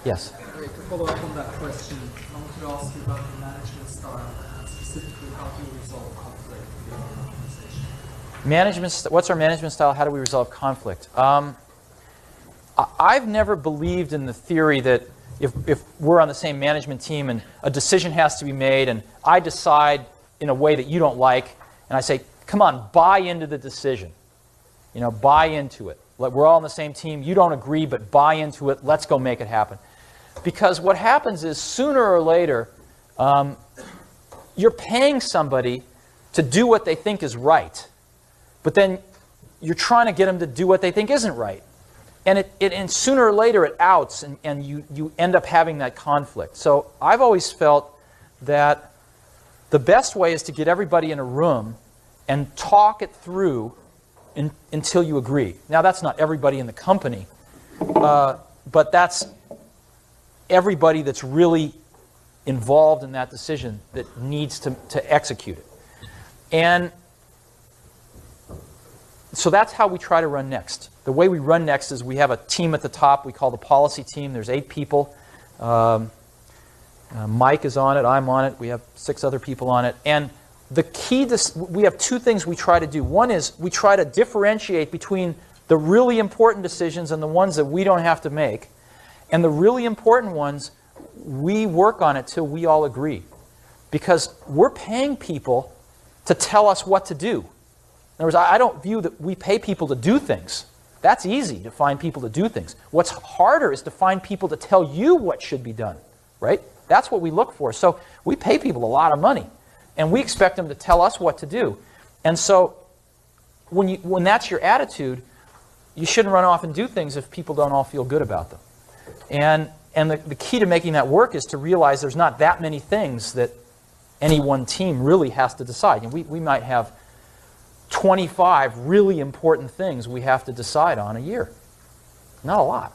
Yes. To follow up on that question, I wanted to ask you about the management style and specifically how do you resolve conflict within an organization? What's our management style? How do we resolve conflict? I've never believed in the theory that if we're on the same management team and a decision has to be made and I decide in a way that you don't like and I say, come on, buy into the decision. You know, buy into it. We're all on the same team. You don't agree, but buy into it. Let's go make it happen. Because what happens is sooner or later, you're paying somebody to do what they think is right. But then you're trying to get them to do what they think isn't right. And sooner or later it outs, and you end up having that conflict. So I've always felt that the best way is to get everybody in a room and talk it through until you agree. Now, that's not everybody in the company, but that's everybody that's really involved in that decision that needs to execute it. And so that's how we try to run Next. The way we run Next is we have a team at the top we call the policy team. There's 8 people. Mike is on it. I'm on it. We have 6 other people on it. And the key to, we have 2 things we try to do. One is we try to differentiate between the really important decisions and the ones that we don't have to make. And the really important ones, we work on it till we all agree. Because we're paying people to tell us what to do. In other words, I don't view that we pay people to do things. That's easy, to find people to do things. What's harder is to find people to tell you what should be done, right? That's what we look for. So we pay people a lot of money, and we expect them to tell us what to do. And so when that's your attitude, you shouldn't run off and do things if people don't all feel good about them. And the key to making that work is to realize there's not that many things that any one team really has to decide. And we might have 25 really important things we have to decide on a year. Not a lot.